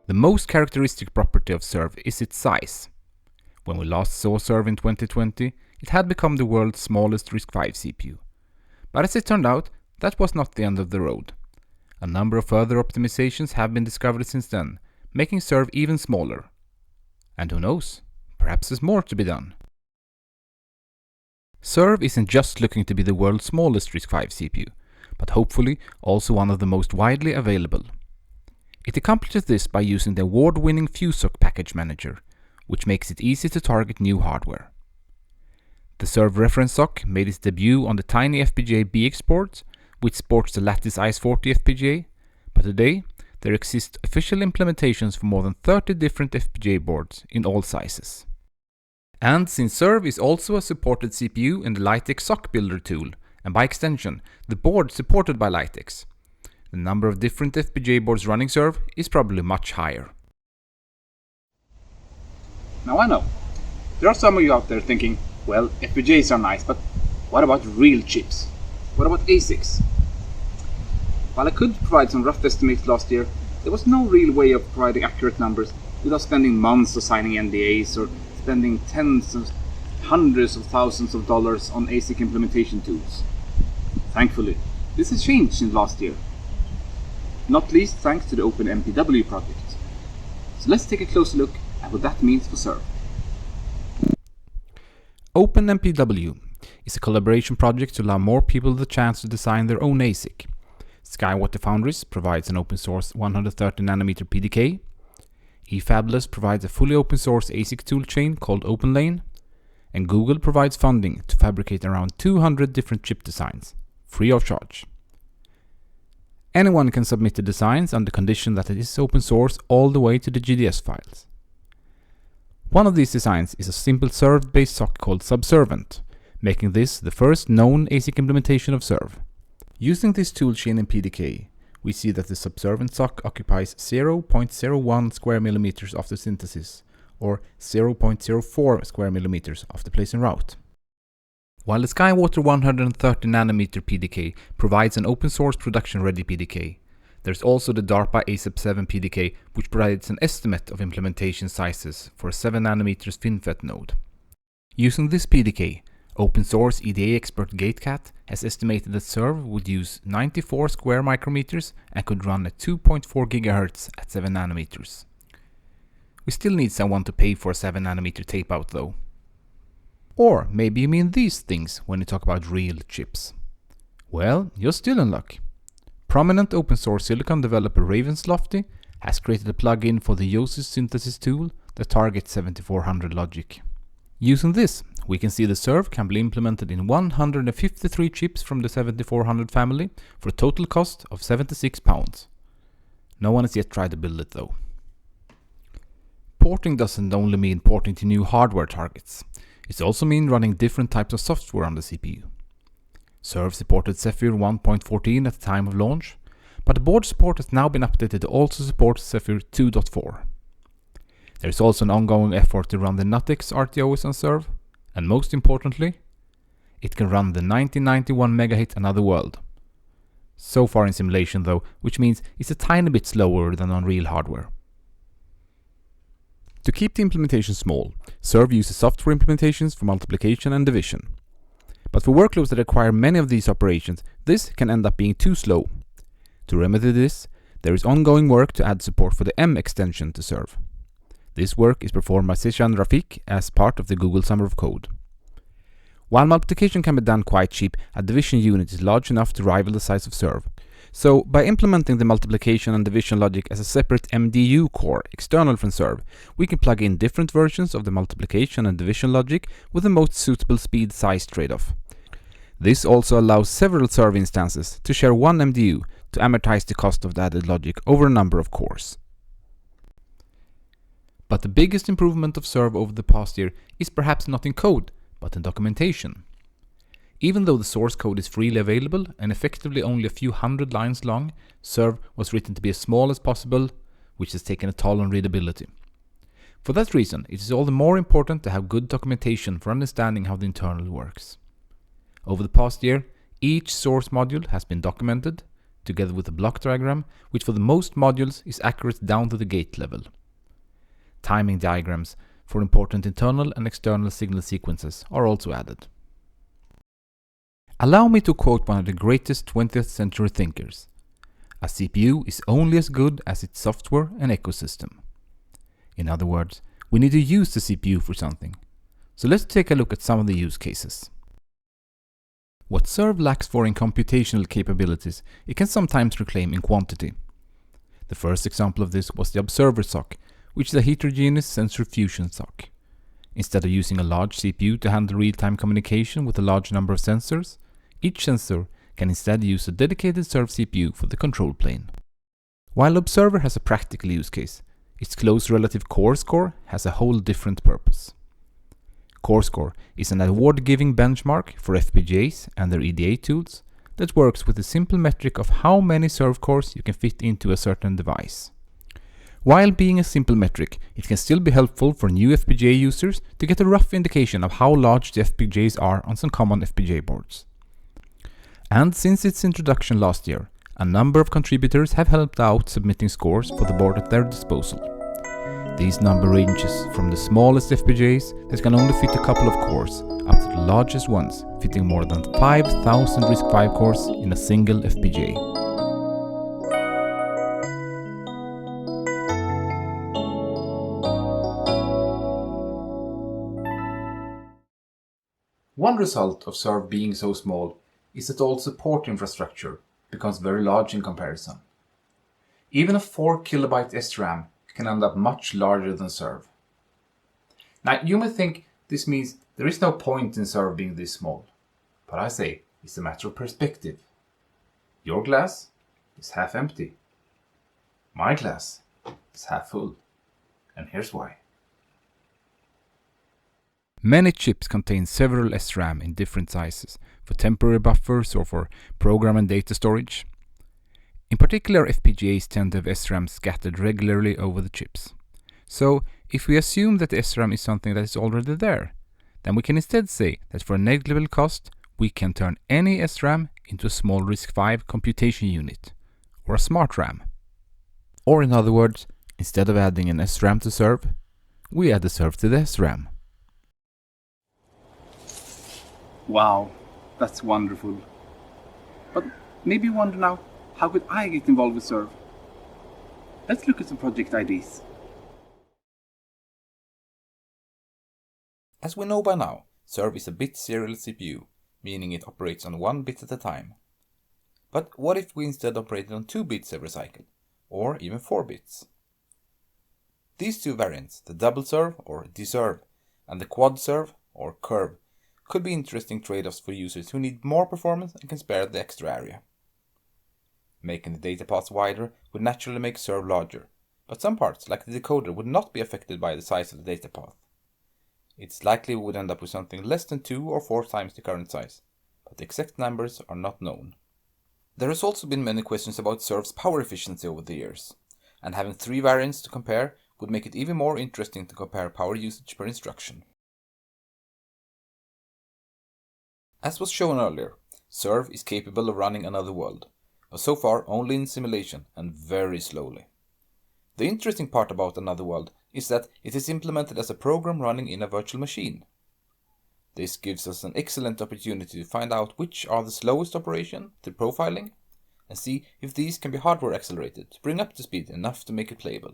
The most characteristic property of serve is its size. When we last saw serve in 2020, it had become the world's smallest RISC-V CPU. But as it turned out, that was not the end of the road. A number of further optimizations have been discovered since then, making serve even smaller. And who knows, perhaps there's more to be done. Serve isn't just looking to be the world's smallest RISC-V CPU, but hopefully also one of the most widely available. It accomplishes this by using the award-winning fistful2 package manager, which makes it easy to target new hardware. The Serve reference SoC made its debut on the tiny FPGA BX boards, which sports the lattice ICE40 FPGA, but today there exist official implementations for more than 30 different FPGA boards in all sizes. And since Serve is also a supported CPU in the Litex SoC Builder tool, and by extension, the board supported by Litex, the number of different FPGA boards running Serve is probably much higher. Now I know, there are some of you out there thinking, well, FPGAs are nice, but what about real chips? What about ASICs? While I could provide some rough estimates last year, there was no real way of providing accurate numbers without spending months of signing NDAs or spending tens of hundreds of thousands of dollars on ASIC implementation tools. Thankfully, this has changed since last year. Not least thanks to the OpenMPW project. So let's take a closer look at what that means for Serve. OpenMPW is a collaboration project to allow more people the chance to design their own ASIC. Skywater Foundries provides an open source 130nm PDK. eFabless provides a fully open source ASIC toolchain called OpenLane. And Google provides funding to fabricate around 200 different chip designs, free of charge. Anyone can submit the designs under condition that it is open source all the way to the GDS files. One of these designs is a simple Serve-based SoC called Subservient, making this the first known ASIC implementation of Serve. Using this toolchain in PDK, we see that the Subservient SoC occupies 0.01 square millimeters of the synthesis, or 0.04 square millimeters of the place and route. While the Skywater 130nm PDK provides an open source production ready PDK, there's also the DARPA ASAP7 PDK, which provides an estimate of implementation sizes for a 7nm FinFET node. Using this PDK, open source EDA expert GateCat has estimated that Serve would use 94 square micrometers and could run at 2.4 GHz at 7nm. We still need someone to pay for a 7nm tape out though. Or maybe you mean these things when you talk about real chips. Well, you're still in luck. Prominent open source silicon developer Ravenslofty has created a plugin for the Yosis synthesis tool that targets 7400 logic. Using this, we can see the Serve can be implemented in 153 chips from the 7400 family for a total cost of £76. No one has yet tried to build it though. Porting doesn't only mean porting to new hardware targets. It also means running different types of software on the CPU. Serve supported Zephyr 1.14 at the time of launch, but the board support has now been updated to also support Zephyr 2.4. There is also an ongoing effort to run the NUTX RTOS on Serve, and most importantly, it can run the 1991 megahit Another World. So far in simulation though, which means it's a tiny bit slower than on real hardware. To keep the implementation small, Serve uses software implementations for multiplication and division. But for workloads that require many of these operations, this can end up being too slow. To remedy this, there is ongoing work to add support for the M extension to Serve. This work is performed by Zishan Rafik as part of the Google Summer of Code. While multiplication can be done quite cheap, a division unit is large enough to rival the size of Serve. So, by implementing the multiplication and division logic as a separate MDU core external from Serve, we can plug in different versions of the multiplication and division logic with the most suitable speed-size trade-off. This also allows several Serve instances to share one MDU to amortize the cost of the added logic over a number of cores. But the biggest improvement of Serve over the past year is perhaps not in code, but in documentation. Even though the source code is freely available and effectively only a few hundred lines long, Serve was written to be as small as possible, which has taken a toll on readability. For that reason, it is all the more important to have good documentation for understanding how the internal works. Over the past year, each source module has been documented together with a block diagram, which for the most modules is accurate down to the gate level. Timing diagrams for important internal and external signal sequences are also added. Allow me to quote one of the greatest 20th century thinkers. A CPU is only as good as its software and ecosystem. In other words, we need to use the CPU for something. So let's take a look at some of the use cases. What serve lacks for in computational capabilities, it can sometimes reclaim in quantity. The first example of this was the observer SoC, which is a heterogeneous sensor fusion SoC. Instead of using a large CPU to handle real-time communication with a large number of sensors, each sensor can instead use a dedicated serve CPU for the control plane. While Observer has a practical use case, its close relative core score has a whole different purpose. Core score is an award-giving benchmark for FPGAs and their EDA tools that works with a simple metric of how many serve cores you can fit into a certain device. While being a simple metric, it can still be helpful for new FPGA users to get a rough indication of how large the FPGAs are on some common FPGA boards. And since its introduction last year, a number of contributors have helped out submitting scores for the board at their disposal. These number ranges from the smallest FPGAs that can only fit a couple of cores up to the largest ones fitting more than 5,000 RISC-V cores in a single FPGA. One result of Serve being so small is that all support infrastructure becomes very large in comparison. Even a 4 kilobyte SRAM can end up much larger than Serve. Now you may think this means there is no point in Serve being this small, but I say it's a matter of perspective. Your glass is half empty. My glass is half full. And here's why. Many chips contain several SRAM in different sizes for temporary buffers or for program and data storage. In particular, FPGAs tend to have SRAM scattered regularly over the chips. So, if we assume that the SRAM is something that is already there, then we can instead say that for a negligible cost, we can turn any SRAM into a small RISC-V computation unit, or a smart RAM. Or in other words, instead of adding an SRAM to Serve, we add a Serve to the SRAM. Wow, that's wonderful. But maybe you wonder now, how could I get involved with Serve? Let's look at some project IDs. As we know by now, Serve is a bit serial CPU, meaning it operates on 1 bit at a time. But what if we instead operated on 2 bits every cycle, or even 4 bits? These two variants, the double serve or deserve, and the quad serve or curve, could be interesting trade-offs for users who need more performance and can spare the extra area. Making the data paths wider would naturally make Serve larger, but some parts, like the decoder, would not be affected by the size of the data path. It's likely we would end up with something less than 2 or 4 times the current size, but the exact numbers are not known. There has also been many questions about Serve's power efficiency over the years, and having 3 variants to compare would make it even more interesting to compare power usage per instruction. As was shown earlier, Serve is capable of running another world, but so far only in simulation and very slowly. The interesting part about another world is that it is implemented as a program running in a virtual machine. This gives us an excellent opportunity to find out which are the slowest operation through profiling, and see if these can be hardware accelerated to bring up to speed enough to make it playable.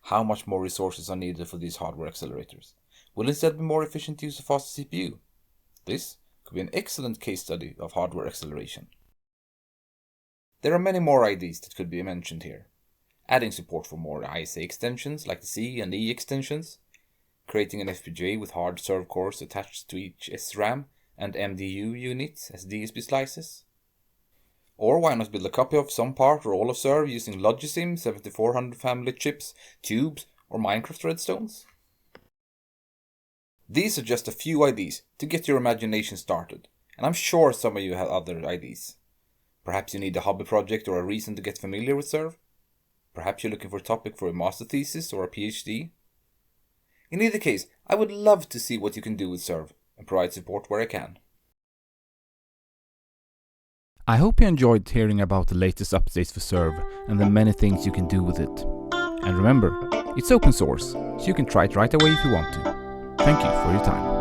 How much more resources are needed for these hardware accelerators? Will instead be more efficient to use a faster CPU? This could be an excellent case study of hardware acceleration. There are many more IDs that could be mentioned here. Adding support for more ISA extensions like the C and E extensions, creating an FPGA with hard serve cores attached to each SRAM and MDU units as DSP slices. Or why not build a copy of some part or all of Serve using Logisim 7400 family chips, tubes, or Minecraft redstones? These are just a few ideas to get your imagination started, and I'm sure some of you have other ideas. Perhaps you need a hobby project or a reason to get familiar with Serve. Perhaps you're looking for a topic for a master thesis or a PhD. In either case, I would love to see what you can do with Serve and provide support where I can. I hope you enjoyed hearing about the latest updates for Serve and the many things you can do with it. And remember, it's open source, so you can try it right away if you want to. Thank you for your time.